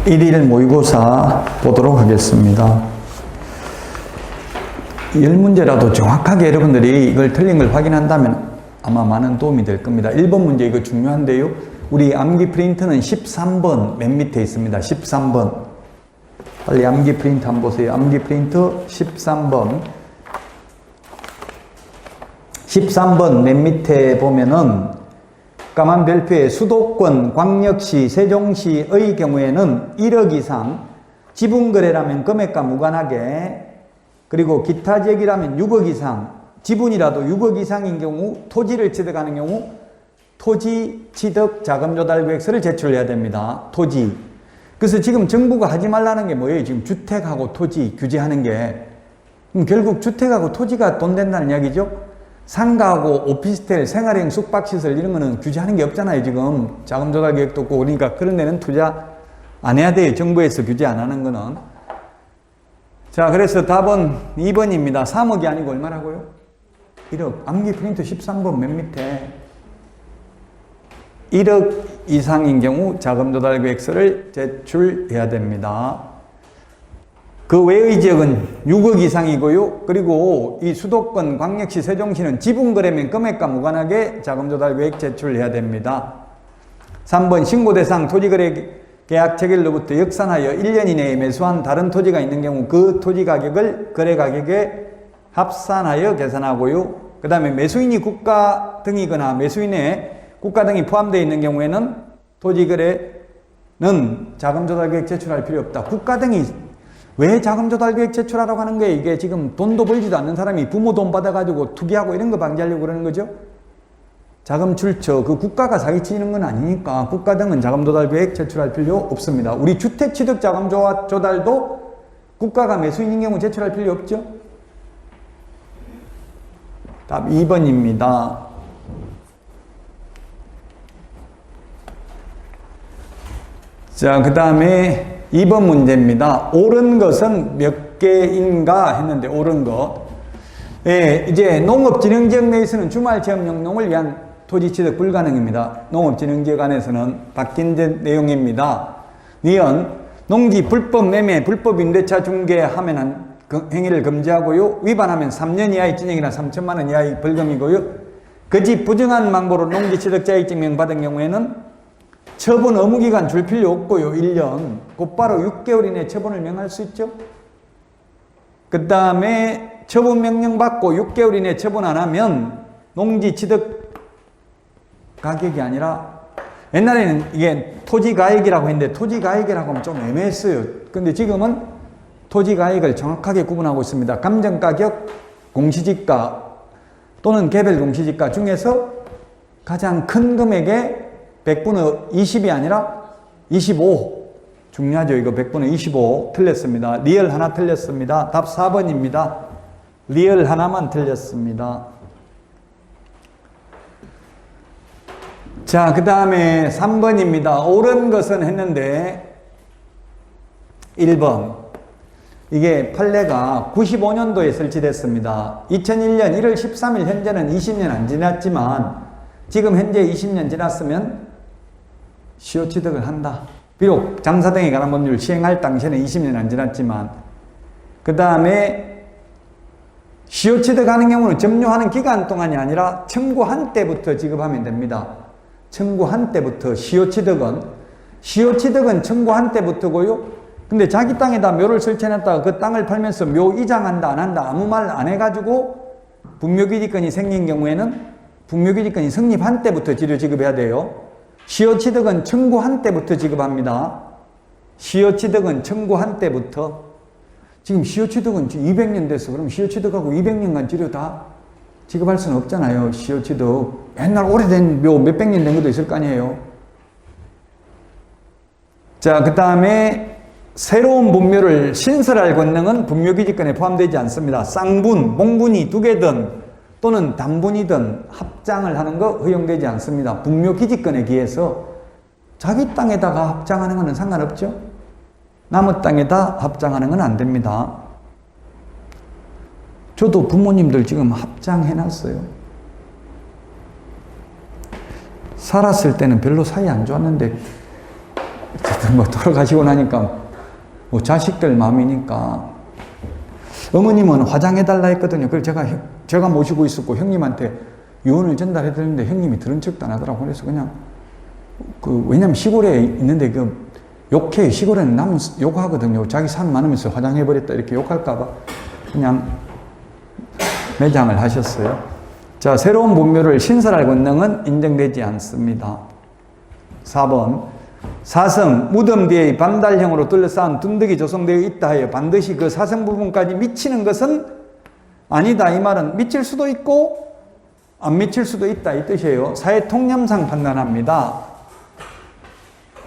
1일 모의고사 보도록 하겠습니다. 10문제라도 정확하게 여러분들이 이걸 틀린 걸 확인한다면 아마 많은 도움이 될 겁니다. 1번 문제 이거 중요한데요. 우리 암기 프린트는 13번 맨 밑에 있습니다. 13번. 빨리 암기 프린트 한번 보세요. 암기 프린트 13번. 13번 맨 밑에 보면은 까만 별표에 수도권, 광역시, 세종시의 경우에는 1억 이상, 지분거래라면 금액과 무관하게, 그리고 기타 지역이라면 6억 이상, 지분이라도 6억 이상인 경우, 토지를 취득하는 경우 토지 취득 자금 조달 계획서를 제출해야 됩니다. 토지. 그래서 지금 정부가 하지 말라는 게 뭐예요? 지금 주택하고 토지 규제하는 게. 그럼 결국 주택하고 토지가 돈 된다는 이야기죠? 상가하고 오피스텔, 생활형 숙박시설 이런 거는 규제하는 게 없잖아요. 지금 자금 조달 계획도 없고. 그러니까 그런 데는 투자 안 해야 돼요. 정부에서 규제 안 하는 거는. 자, 그래서 답은 2번입니다. 3억이 아니고 얼마라고요? 1억. 암기 프린트 13번 맨 밑에 1억 이상인 경우 자금 조달 계획서를 제출해야 됩니다. 그 외의 지역은 6억 이상이고요. 그리고 이 수도권, 광역시, 세종시는 지분거래면 금액과 무관하게 자금 조달 계획 제출해야 됩니다. 3번 신고대상 토지거래 계약 체결로부터 역산하여 1년 이내에 매수한 다른 토지가 있는 경우 그 토지 가격을 거래 가격에 합산하여 계산하고요. 그 다음에 매수인이 국가 등이거나 매수인에 국가 등이 포함되어 있는 경우에는 토지거래는 자금 조달 계획 제출할 필요 없다. 국가 등이 왜 자금 조달 계획 제출하라고 하는 거예요? 이게 지금 돈도 벌지도 않는 사람이 부모 돈 받아가지고 투기하고 이런 거 방지하려고 그러는 거죠? 자금 출처, 그 국가가 사기치는 건 아니니까 국가 등은 자금 조달 계획 제출할 필요 없습니다. 우리 주택 취득 자금 조달도 국가가 매수인인 경우 제출할 필요 없죠? 답 2번입니다. 자, 그 다음에 2번 문제입니다. 옳은 것은 몇 개인가 했는데 옳은 것. 예, 이제 농업진흥지역 내에서는 주말체험 영농을 위한 토지 취득 불가능입니다. 농업진흥지역 안에서는 바뀐 내용입니다. 니은 농지 불법 매매, 불법 임대차 중개하면 그 행위를 금지하고요. 위반하면 3년 이하의 징역이나 3천만 원 이하의 벌금이고요. 거짓 부정한 망보로 농지 취득 자격증명 받은 경우에는 처분 의무기간 줄 필요 없고요. 1년. 곧바로 6개월 이내에 처분을 명할 수 있죠. 그 다음에 처분 명령 받고 6개월 이내에 처분 안 하면 농지 취득 가격이 아니라 옛날에는 이게 토지 가액이라고 했는데 토지 가액이라고 하면 좀 애매했어요. 근데 지금은 토지 가액을 정확하게 구분하고 있습니다. 감정가격, 공시지가 또는 개별 공시지가 중에서 가장 큰 금액의 100분의 20이 아니라 25. 중요하죠. 이거 100분의 25 틀렸습니다. 리얼 하나 틀렸습니다. 답 4번입니다. 리얼 하나만 틀렸습니다. 자, 그 다음에 3번입니다. 옳은 것은 했는데 1번. 이게 판례가 95년도에 설치됐습니다. 2001년 1월 13일 현재는 20년 안 지났지만 지금 현재 20년 지났으면 시효 취득을 한다. 비록 장사 등에 관한 법률을 시행할 당시에는 20년 안 지났지만 그 다음에 시효 취득하는 경우는 점유하는 기간 동안이 아니라 청구한 때부터 지급하면 됩니다. 청구한 때부터 시효 취득은 청구한 때부터고요. 근데 자기 땅에다 묘를 설치해놨다가 그 땅을 팔면서 묘 이장한다 안 한다 아무 말 안 해가지고 분묘기지권이 생긴 경우에는 분묘기지권이 성립한 때부터 지료 지급해야 돼요. 시효취득은 청구한 때부터 지급합니다. 시효취득은 청구한 때부터. 지금 시효취득은 200년 됐어. 그럼 시효취득하고 200년간 지료 다 지급할 수는 없잖아요. 시효취득. 옛날 오래된 묘 몇백 년 된 것도 있을 거 아니에요. 자, 그 다음에 새로운 분묘를 신설할 권능은 분묘기지권에 포함되지 않습니다. 쌍분, 몽분이 2개든 또는 단분이든 합장을 하는 거 허용되지 않습니다. 분묘기지권에 기해서 자기 땅에다가 합장하는 것은 상관없죠. 남의 땅에다 합장하는 건 안 됩니다. 저도 부모님들 지금 합장해놨어요. 살았을 때는 별로 사이 안 좋았는데 하여튼 뭐 돌아가시고 나니까 뭐 자식들 마음이니까 어머님은 화장해달라 했거든요. 그래서 제가 모시고 있었고 형님한테 유언을 전달해드렸는데 형님이 들은 척도 안 하더라고. 그래서 그냥 왜냐면 시골에 있는데 욕해. 시골에는 남 욕하거든요. 자기 산 많으면서 화장해버렸다 이렇게 욕할까봐 그냥 매장을 하셨어요. 자, 새로운 분묘를 신설할 권능은 인정되지 않습니다. 4번 사성, 무덤 뒤에 반달형으로 둘러싸은 둔덕이 조성되어 있다 하여 반드시 그 사성 부분까지 미치는 것은 아니다. 이 말은 미칠 수도 있고 안 미칠 수도 있다 이 뜻이에요. 사회 통념상 판단합니다.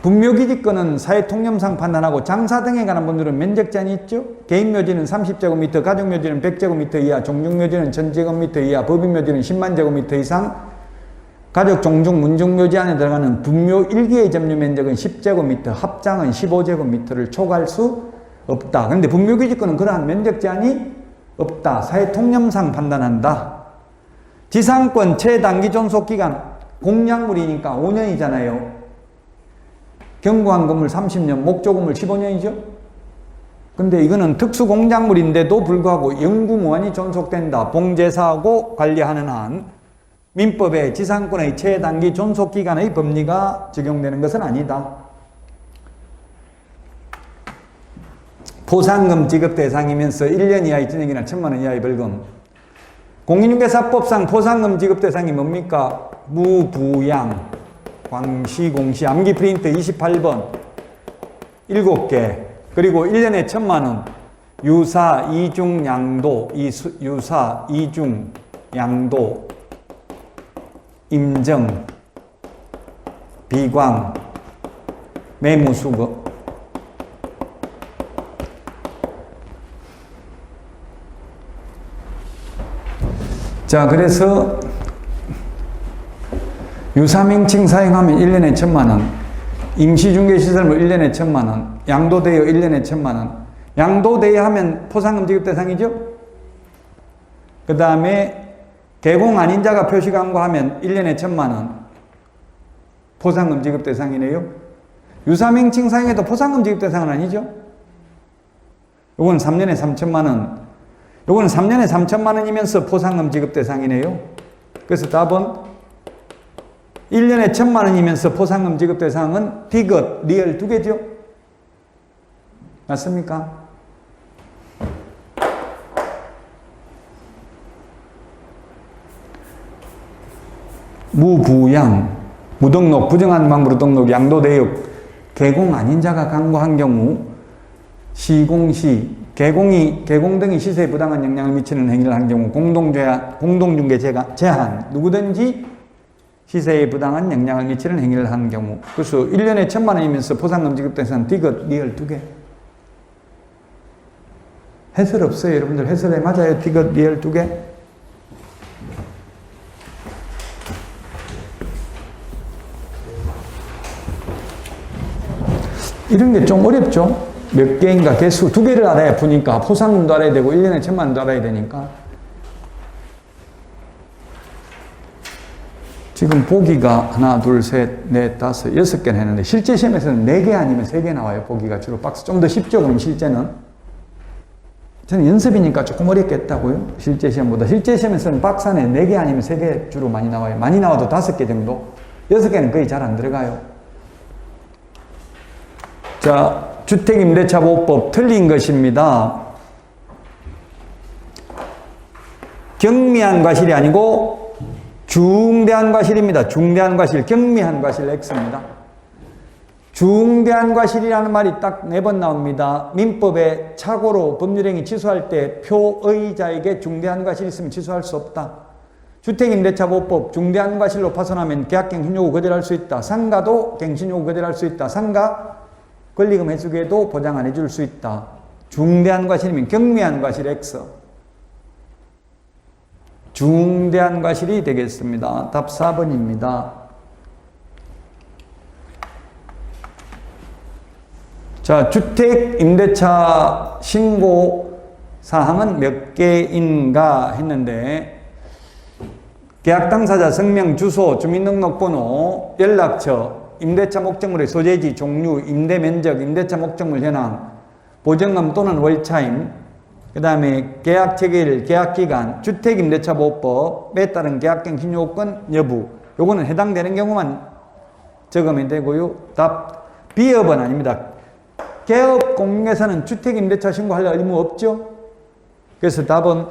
분묘기지권은 사회 통념상 판단하고 장사 등에 관한 분들은 면적 제한이 있죠. 개인 묘지는 30제곱미터, 가족 묘지는 100제곱미터 이하, 종중 묘지는 1000제곱미터 이하, 법인 묘지는 10만 제곱미터 이상, 가족 종중 문중 묘지 안에 들어가는 분묘 1개의 점유 면적은 10제곱미터, 합장은 15제곱미터를 초과할 수 없다. 그런데 분묘기지권은 그러한 면적 제한이 없다. 사회 통념상 판단한다. 지상권 최단기 존속기간 공약물이니까 5년이잖아요. 경고한 건물 30년, 목조 건물 15년이죠. 근데 이거는 특수공작물인데도 불구하고 영구무한히 존속된다. 봉제사하고 관리하는 한 민법에 지상권의 최단기 존속기간의 법리가 적용되는 것은 아니다. 포상금 지급 대상이면서 1년 이하의 징역이나 1000만 원 이하의 벌금. 공인중개사법상 포상금 지급 대상이 뭡니까? 무부양, 광시, 공시, 암기 프린트 28번 7개, 그리고 1년에 1000만 원, 유사, 이중, 양도, 유사, 이중, 양도, 임정, 비광, 매무수거. 자, 그래서 유사명칭 사용하면 1년에 1000만 원, 임시중개시설물 1년에 1000만 원, 양도대여 1년에 1000만 원. 양도대여 하면 포상금 지급 대상이죠? 그 다음에 개공 아닌 자가 표시 광고하면 1년에 1000만 원. 포상금 지급 대상이네요. 유사명칭 사용해도 포상금 지급 대상은 아니죠? 요건 3년에 3천만 원. 요거는 3년에 3천만 원이면서 포상금 지급 대상이네요. 그래서 답은 1년에 1000만 원이면서 포상금 지급 대상은 디귿, 리얼 두 개죠? 맞습니까? 무부양, 무등록, 부정한 방법으로 등록, 양도대역, 개공 아닌 자가 강구한 경우 시공시, 개공 등이 시세에 부당한 영향을 미치는 행위를 한 경우 공동중개 제한, 누구든지 시세에 부당한 영향을 미치는 행위를 한 경우. 그래서 1년에 1000만 원이면서 포상금 지급 대상 디귿, 리얼 두 개. 해설 없어요, 여러분들. 해설에 맞아요, 디귿, 리얼 두 개. 이런 게 좀 어렵죠? 몇 개인가 개수, 두 개를 알아야 푸니까 포상금도 알아야 되고 1년에 1000만 원도 알아야 되니까. 지금 보기가 하나, 둘, 셋, 넷, 다섯, 6개나 했는데 실제 시험에서는 4개 아니면 3개 나와요. 보기가 주로 박스. 좀 더 쉽죠, 그럼 실제는. 저는 연습이니까 조금 어렵겠다고요. 실제 시험보다. 실제 시험에서는 박스 안에 4개 아니면 3개 주로 많이 나와요. 많이 나와도 5개 정도. 6개는 거의 잘 안 들어가요. 자, 주택임대차보호법 틀린 것입니다. 경미한 과실이 아니고 중대한 과실입니다. 중대한 과실, 경미한 과실 X입니다. 중대한 과실이라는 말이 딱 4번 나옵니다. 민법에 착오로 법률행위 취소할 때 표의자에게 중대한 과실이 있으면 취소할 수 없다. 주택임대차보호법 중대한 과실로 파손하면 계약갱신 요구 거절할 수 있다. 상가도 갱신 요구 거절할 수 있다. 상가 권리금 해주기에도 보장 안 해줄 수 있다. 중대한 과실이면 경미한 과실 X. 중대한 과실이 되겠습니다. 답 4번입니다. 자, 주택 임대차 신고 사항은 몇 개인가 했는데 계약 당사자 성명, 주소, 주민등록번호, 연락처, 임대차 목적물의 소재지, 종류, 임대 면적, 임대차 목적물 현황, 보증금 또는 월차임, 그 다음에 계약 체결, 계약 기간, 주택임대차보호법에 따른 계약갱신 요건 여부, 요거는 해당되는 경우만 적으면 되고요. 답, 비업은 아닙니다. 개업 공개사는 주택임대차 신고할 의무 없죠? 그래서 답은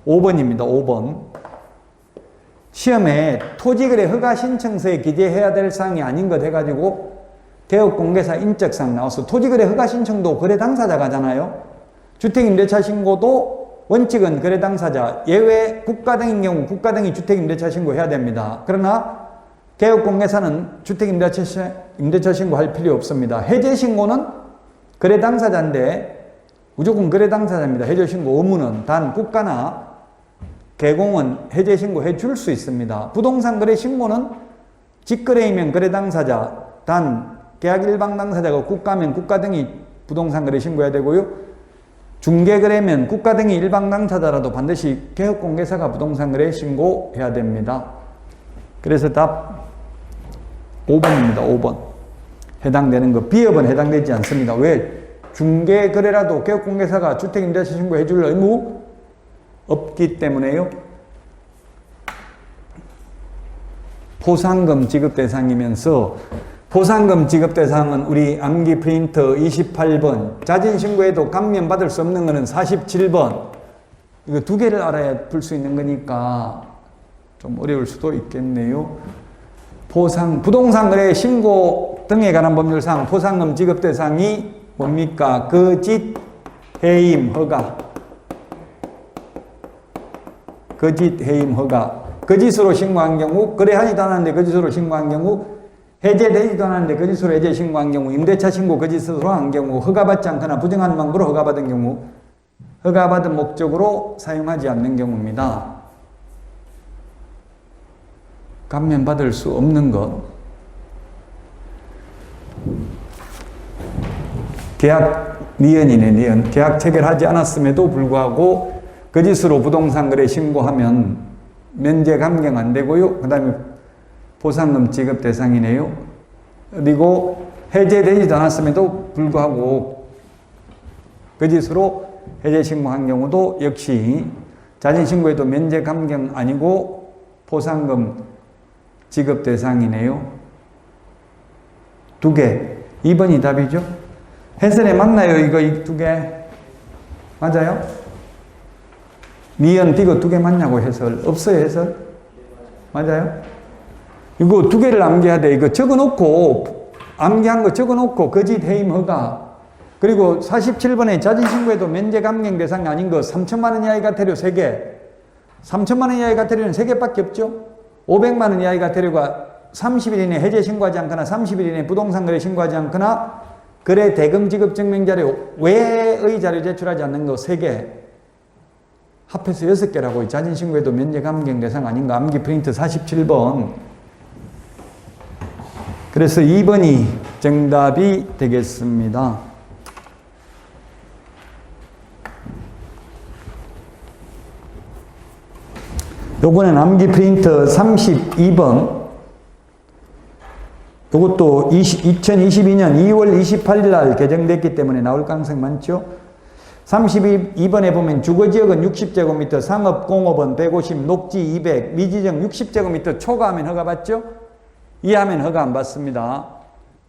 5번입니다. 5번. 시험에 토지거래 허가 신청서에 기재해야 될 사항이 아닌 것 해가지고 개업 공개사 인적사항 나와서 토지거래 허가 신청도 거래 당사자가 하잖아요. 주택임대차 신고도 원칙은 거래 당사자, 예외 국가 등인 경우 국가 등이 주택임대차 신고해야 됩니다. 그러나 개업 공개사는 주택임대차 신고할 필요 없습니다. 해제 신고는 거래 당사자인데 무조건 거래 당사자입니다. 해제 신고 의무는. 단 국가나 개공은 해제 신고해 줄 수 있습니다. 부동산 거래 신고는 직거래이면 거래 당사자, 단 계약 일방 당사자가 국가면 국가 등이 부동산 거래 신고해야 되고요. 중개거래면 국가 등이 일방 당사자라도 반드시 개업 공개사가 부동산 거래 신고해야 됩니다. 그래서 답 5번입니다. 5번. 해당되는 거. 비업은 해당되지 않습니다. 왜? 중개거래라도 개업 공개사가 주택임대차 신고해 줄 의무 없기 때문에요. 포상금 지급 대상이면서 포상금 지급 대상은 우리 암기 프린터 28번, 자진 신고해도 감면 받을 수 없는 거는 47번. 이거 두 개를 알아야 풀 수 있는 거니까 좀 어려울 수도 있겠네요. 부동산 거래 신고 등에 관한 법률상 포상금 지급 대상이 뭡니까? 거짓, 해임, 허가. 거짓, 해임, 허가. 거짓으로 신고한 경우, 거래하지도 않았는데 거짓으로 신고한 경우, 해제되지도 않았는데 거짓으로 해제 신고한 경우, 임대차 신고 거짓으로 한 경우, 허가받지 않거나 부정한 방법으로 허가받은 경우, 허가받은 목적으로 사용하지 않는 경우입니다. 감면받을 수 없는 것. 계약 니은이네, 니은. 계약 체결하지 않았음에도 불구하고 거짓으로 부동산 거래 신고하면 면제 감경 안 되고요. 그 다음에 보상금 지급 대상이네요. 그리고 해제되지도 않았음에도 불구하고 거짓으로 해제 신고한 경우도 역시 자진 신고에도 면제 감경 아니고 보상금 지급 대상이네요. 두 개. 2번이 답이죠. 해설에 맞나요? 이거 이 두 개. 맞아요? 니은, 비거 두 개 맞냐고 해설. 없어요, 해설? 맞아요? 이거 두 개를 암기해야 돼. 이거 적어놓고, 암기한 거 적어놓고, 거짓, 해임, 허가. 그리고 47번에 자진신고에도 면제 감경 대상이 아닌 거 3천만 원 이하의 가태료 3개. 3천만 원 이하의 가태료는 3개밖에 없죠? 500만 원 이하의 가태료가 30일 이내 해제 신고하지 않거나 30일 이내 부동산 거래 신고하지 않거나 거래 대금 지급 증명 자료 외의 자료 제출하지 않는 거 3개. 합해서 6개라고 자진 신고에도 면제 감경 대상 아닌가. 암기 프린트 47번. 그래서 2번이 정답이 되겠습니다. 요거는 암기 프린터 32번. 요것도 2022년 2월 28일 날 개정됐기 때문에 나올 가능성이 많죠. 32번에 보면 주거지역은 60제곱미터, 상업공업은 150, 녹지 200, 미지정 60제곱미터 초과하면 허가 받죠? 이하면 허가 안 받습니다.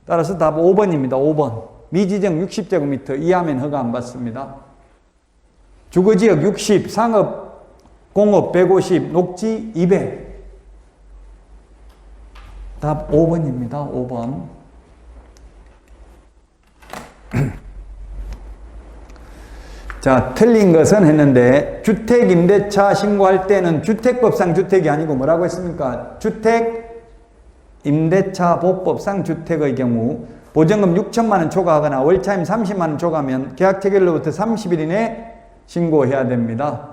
따라서 답 5번입니다. 5번. 미지정 60제곱미터 이하면 허가 안 받습니다. 주거지역 60, 상업공업 150, 녹지 200. 답 5번입니다. 5번. 자, 틀린 것은 했는데 주택임대차 신고할 때는 주택법상 주택이 아니고 뭐라고 했습니까? 주택임대차보법상 주택의 경우 보증금 6천만 원 초과하거나 월차임 30만 원 초과하면 계약 체결로부터 30일 이내 신고해야 됩니다.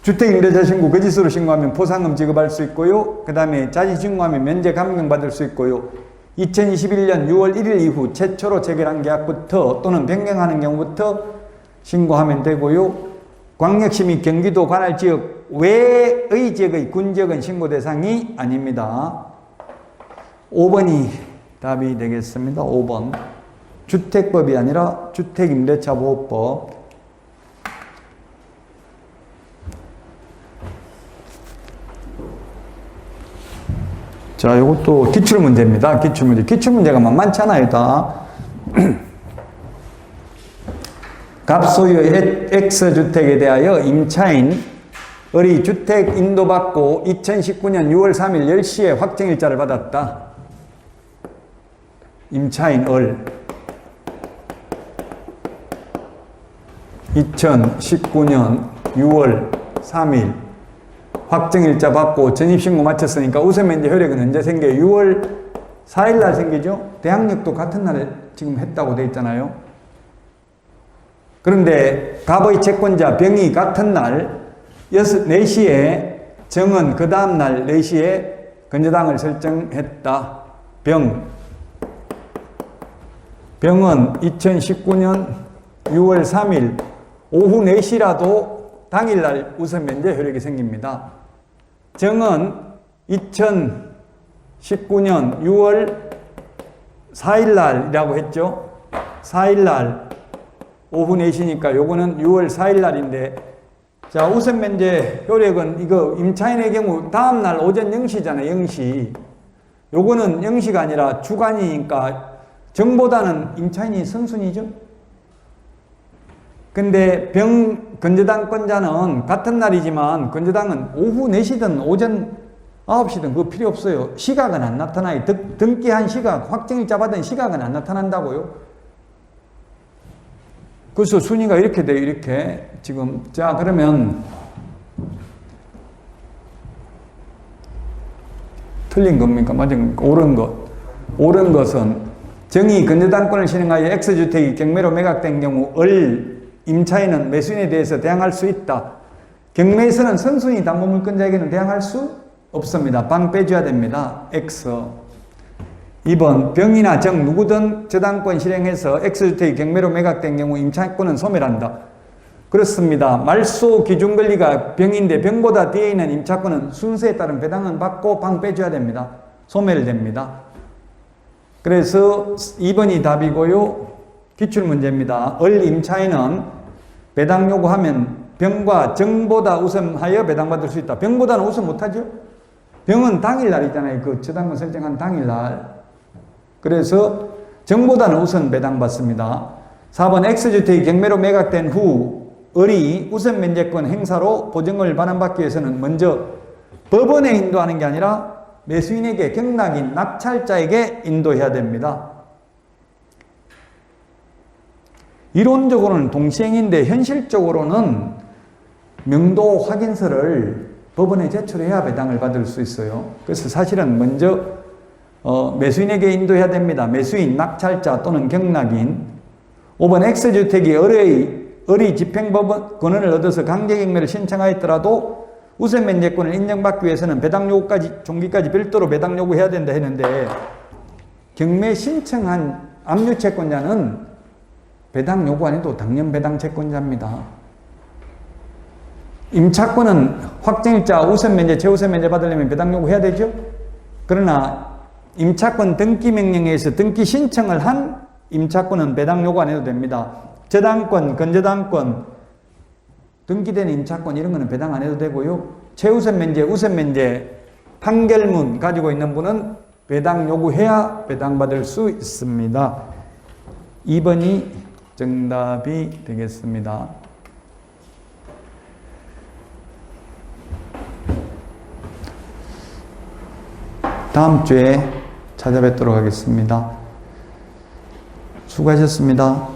주택임대차 신고 거짓으로 신고하면 포상금 지급할 수 있고요. 그 다음에 자진 신고하면 면제 감경 받을 수 있고요. 2021년 6월 1일 이후 최초로 체결한 계약부터 또는 변경하는 경우부터 신고하면 되고요. 광역시 및 경기도 관할 지역 외의 지역의 군지역은 신고 대상이 아닙니다. 5번이 답이 되겠습니다. 5번. 주택법이 아니라 주택임대차보호법. 자, 이것도 기출문제입니다. 기출문제. 기출문제가 만만치 않아요, 다. 갑소유의 X주택에 대하여 임차인 을이 주택 인도받고 2019년 6월 3일 10시에 확정일자를 받았다. 임차인 을 2019년 6월 3일 확정일자 받고 전입신고 마쳤으니까 우선면제 효력은 언제 생겨요? 6월 4일 날 생기죠? 대항력도 같은 날 지금 했다고 돼 있잖아요. 그런데 갑의 채권자 병이 같은 날 4시에 정은 그 다음 날 4시에 건저당을 설정했다. 병은 2019년 6월 3일 오후 4시라도 당일날 우선면제 효력이 생깁니다. 정은 2019년 6월 4일날이라고 했죠. 4일날 오후 4시니까 요거는 6월 4일날인데, 자, 우선면제 효력은 이거 임차인의 경우 다음날 오전 0시잖아요. 0시. 요거는 0시가 아니라 주간이니까 정보다는 임차인이 선순위죠. 근데 건저당권자는 같은 날이지만 건저당은 오후 4시든 오전 9시든 그거 필요 없어요. 시각은 안 나타나요. 등기한 시각, 확정일자 받은 시각은 안 나타난다고요. 그래서 순위가 이렇게 돼요. 이렇게 지금. 자, 그러면 틀린 겁니까? 맞은 겁니까? 옳은 것은 정의 건저당권을 실행하여 X주택이 경매로 매각된 경우 임차인은 매수인에 대해서 대항할 수 있다. 경매에서는 선순위 담보물권자에게는 대항할 수 없습니다. 방 빼줘야 됩니다. X. 2번 병이나 정 누구든 저당권 실행해서 X주택이 경매로 매각된 경우 임차권은 소멸한다. 그렇습니다. 말소 기준 권리가 병인데 병보다 뒤에 있는 임차권은 순서에 따른 배당은 받고 방 빼줘야 됩니다. 소멸됩니다. 그래서 2번이 답이고요. 기출문제입니다. 임차인은 배당 요구하면 병과 정보다 우선하여 배당받을 수 있다. 병보다는 우선 못하죠? 병은 당일날이잖아요. 그 저당권 설정한 당일날. 그래서 정보다는 우선 배당받습니다. 4번 X주택이 경매로 매각된 후 을이 우선 면제권 행사로 보증을 반환받기 위해서는 먼저 법원에 인도하는 게 아니라 매수인에게 경락인 낙찰자에게 인도해야 됩니다. 이론적으로는 동시행인데 현실적으로는 명도 확인서를 법원에 제출해야 배당을 받을 수 있어요. 그래서 사실은 먼저 매수인에게 인도해야 됩니다. 매수인, 낙찰자 또는 경락인. 5번 X주택이 을이 집행법 권한을 얻어서 강제경매를 신청하였더라도 우선면제권을 인정받기 위해서는 배당 요구까지 종기까지 별도로 배당 요구해야 된다 했는데, 경매 신청한 압류채권자는 배당 요구 안 해도 당연 배당 채권자입니다. 임차권은 확정일자 우선면제, 최우선면제 받으려면 배당 요구해야 되죠. 그러나 임차권 등기명령에 의해서 등기 신청을 한 임차권은 배당 요구 안 해도 됩니다. 저당권, 건저당권, 등기된 임차권 이런 거는 배당 안 해도 되고요. 최우선면제, 우선면제 판결문 가지고 있는 분은 배당 요구해야 배당받을 수 있습니다. 2번이 정답이 되겠습니다. 다음 주에 찾아뵙도록 하겠습니다. 수고하셨습니다.